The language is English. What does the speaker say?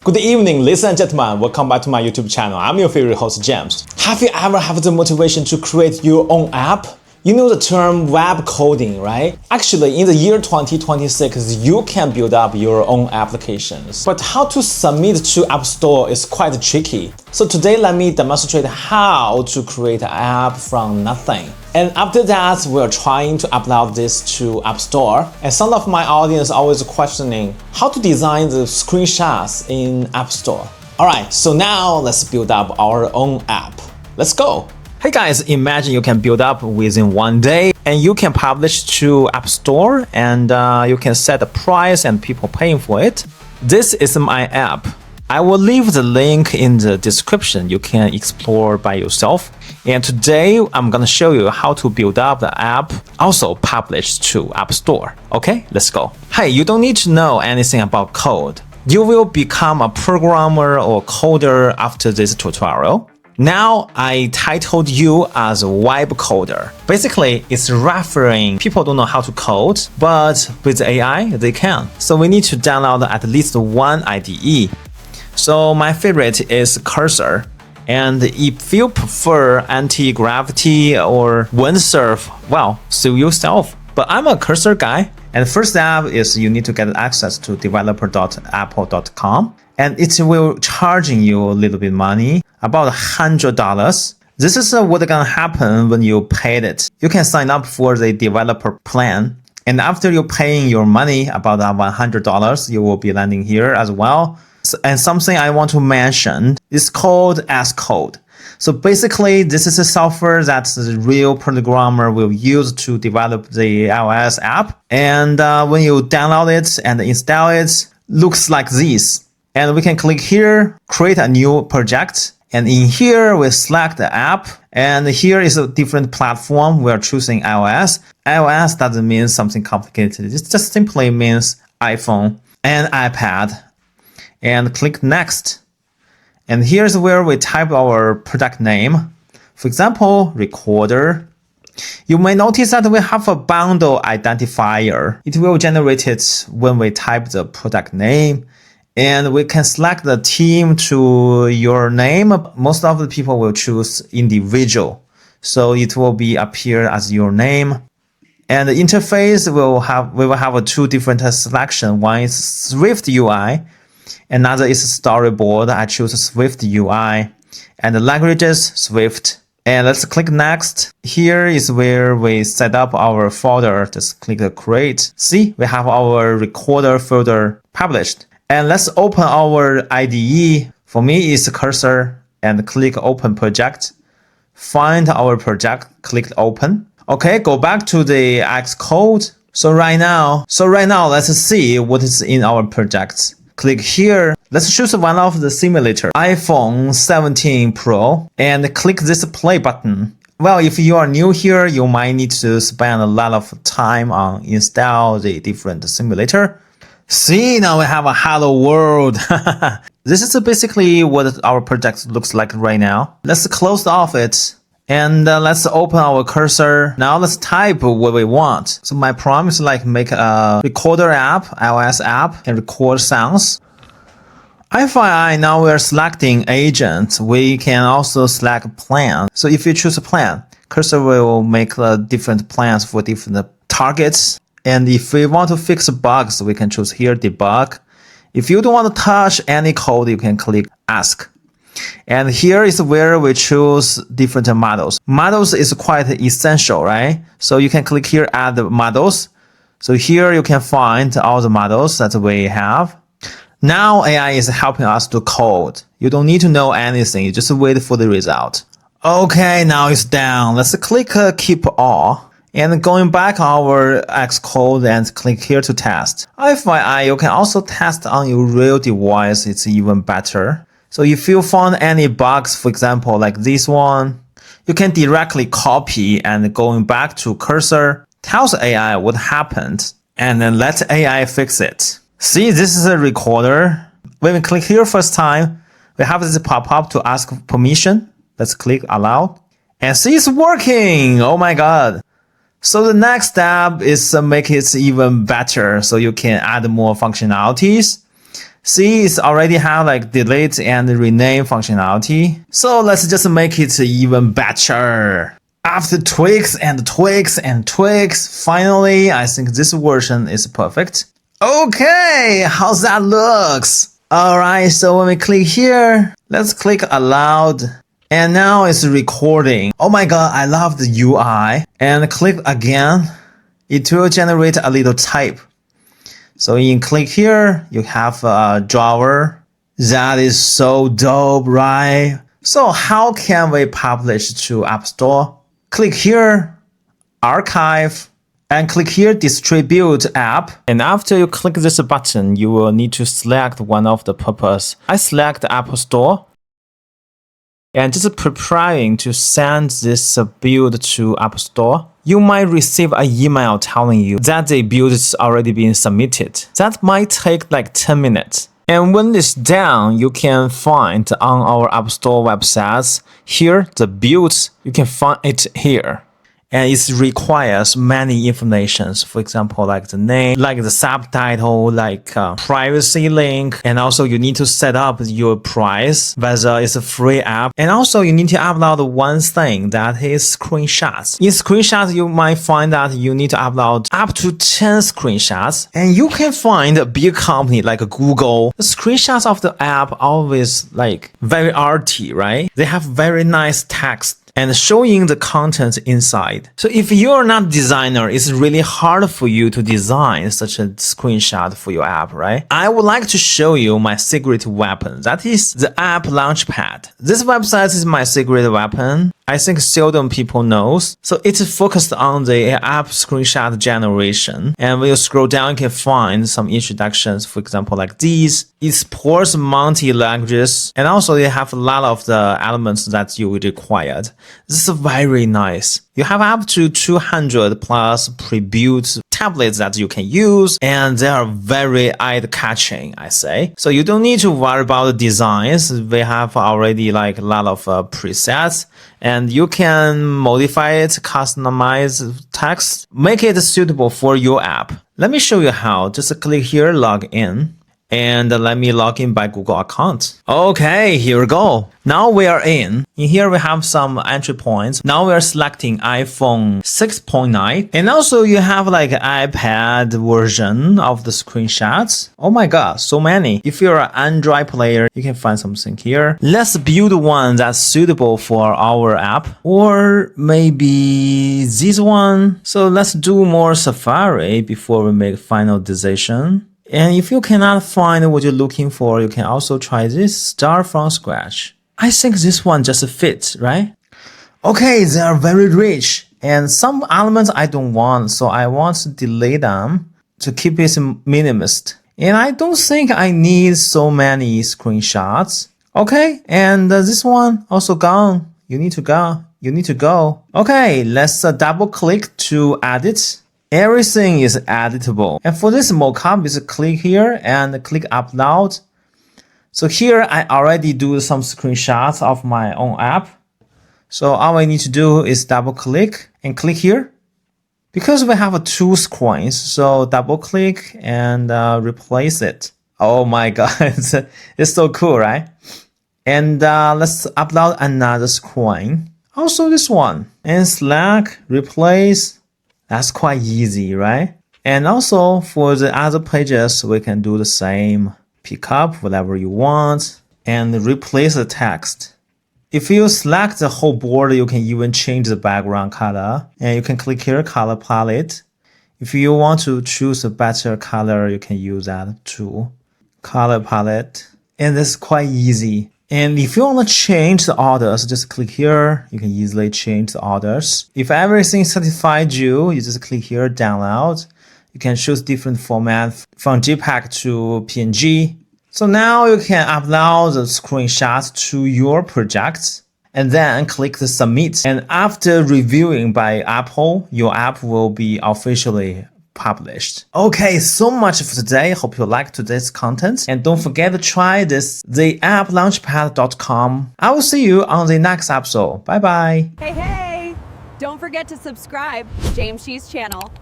Good evening, ladies and gentlemen. Welcome back to my YouTube channel. I'm your favorite host, James. Have you ever had the motivation to create your own app? You know the term web coding, right? Actually, in the year 2026, you can build up your own applications. But how to submit to App Store is quite tricky. So today, let me demonstrate how to create an app from nothing. And after that, we're trying to upload this to App Store. And some of my audience always questioning how to design the screenshots in App Store. Alright, so now let's build up our own app. Let's go! Hey guys, imagine you can build up within one day and you can publish to App Store and you can set the price and people paying for it. This is my app. I will leave the link in the description. You can explore by yourself. And today I'm gonna show you how to build up the app, also published to App Store. Okay, let's go. Hey, you don't need to know anything about code. You will become a programmer or coder after this tutorial. Now I titled you as a web coder. Basically, it's referring people don't know how to code, but with AI, they can. So we need to download at least one IDE. So my favorite is Cursor. And if you prefer anti-gravity or windsurf, well, suit yourself. But I'm a Cursor guy. And first step is you need to get access to developer.apple.com. And it will charging you a little bit money, about $100. This is what's gonna happen when you paid it. You can sign up for the developer plan. And after you're paying your money, about $100, you will be landing here as well. And something I want to mention is called Xcode. So basically, this is a software that the real programmer will use to develop the iOS app. And when you download it and install it, looks like this. And we can click here, create a new project. And in here, we select the app. And here is a different platform. We are choosing iOS. iOS doesn't mean something complicated. It just simply means iPhone and iPad. And click next. And here's where we type our product name. For example, recorder. You may notice that we have a bundle identifier. It will generate it when we type the product name. And we can select the team to your name. Most of the people will choose individual. So it will be appear as your name. And the interface we will have two different selection. One is SwiftUI. Another is storyboard. I choose SwiftUI. And the languages, Swift. And let's click next. Here is where we set up our folder. Just click the create. See, we have our recorder folder published. And let's open our IDE. For me, it's Cursor. And click open project. Find our project. Click open. Okay, go back to the Xcode. So right now, let's see what is in our project. Click here. Let's choose one of the simulator, iPhone 17 Pro, and click this play button. Well, if you are new here, you might need to spend a lot of time on install the different simulator. See, now we have a hello world. This is basically what our project looks like right now. Let's close off it. And let's open our cursor. Now let's type what we want. So my prompt is like make a recorder app, iOS app, and record sounds. FYI, now we are selecting agent. We can also select plan. So if you choose a plan, cursor will make different plans for different targets. And if we want to fix bugs, we can choose here debug. If you don't want to touch any code, you can click ask. And here is where we choose different models. Models is quite essential, right? So you can click here, add the models. So here you can find all the models that we have. Now AI is helping us to code. You don't need to know anything. You just wait for the result. Okay, now it's done. Let's click keep all. And going back our Xcode and click here to test. FYI, you can also test on your real device. It's even better. So if you found any bugs, for example, like this one, you can directly copy and going back to cursor, tells AI what happened, and then let AI fix it. See, this is a recorder. When we click here first time, we have this pop-up to ask permission. Let's click allow. And see, it's working. Oh my God. So the next step is to make it even better so you can add more functionalities. See, it's already have like delete and rename functionality. So let's just make it even better. After tweaks and tweaks and tweaks, finally, I think this version is perfect. Okay, how's that looks? Alright, so when we click here, let's click allowed. And now it's recording. Oh my god, I love the UI. And click again, it will generate a little type. So you click here, you have a drawer. That is so dope, right? So how can we publish to App Store? Click here, archive, and click here, distribute app. And after you click this button, you will need to select one of the purpose. I select App Store. And just preparing to send this build to App Store. You might receive an email telling you that the build is already being submitted. That might take like 10 minutes. And when it's done, you can find on our App Store websites here, the builds, you can find it here. And it requires many informations, for example, like the name, like the subtitle, like privacy link. And also you need to set up your price, whether it's a free app. And also you need to upload one thing, that is screenshots. In screenshots, you might find that you need to upload up to 10 screenshots. And you can find a big company like Google. The screenshots of the app always like very arty, right? They have very nice text and showing the content inside. So if you're not a designer, it's really hard for you to design such a screenshot for your app, right? I would like to show you my secret weapon. That is the AppLaunchpad. This website is my secret weapon. I think seldom people knows. So it's focused on the app screenshot generation. And when you scroll down, you can find some introductions, for example, like these. It supports multi-languages. And also they have a lot of the elements that you would require. This is very nice. You have up to 200 plus pre-built templates that you can use, and they are very eye-catching, I say. So you don't need to worry about the designs. We have already like a lot of presets, and you can modify it, customize text, make it suitable for your app. Let me show you how. Just click here, log in. And let me log in by Google account. Okay, here we go. Now we are in. In here we have some entry points. Now we are selecting iPhone 6.9. And also you have like an iPad version of the screenshots. Oh my god, so many. If you're an Android player, you can find something here. Let's build one that's suitable for our app. Or maybe this one. So let's do more Safari before we make final decision. And if you cannot find what you're looking for, you can also try this, start from scratch. I think this one just fits, right? Okay, they are very rich. And some elements I don't want, so I want to delete them to keep it minimalist. And I don't think I need so many screenshots. Okay, and this one also gone. You need to go. Okay, let's double click to edit. Everything is editable. And for this mockup, just click here and click upload. So here I already do some screenshots of my own app. So all I need to do is double click and click here. Because we have two screens, so double click and replace it. Oh my god, it's so cool, right? And let's upload another screen. Also this one. And select, replace. That's quite easy, right? And also for the other pages, we can do the same. Pick up whatever you want and replace the text. If you select the whole board, you can even change the background color. And you can click here, color palette. If you want to choose a better color, you can use that too. Color palette. And this is quite easy. And if you want to change the orders, just click here. You can easily change the orders. If everything satisfied you, you just click here, download. You can choose different formats from JPEG to PNG. So now you can upload the screenshots to your project and then click the submit. And after reviewing by Apple, your app will be officially published. Okay, so much for today. Hope you liked today's content. And don't forget to try this, the AppLaunchpad.com. I will see you on the next episode. Bye bye. Hey, don't forget to subscribe to James Shee's channel.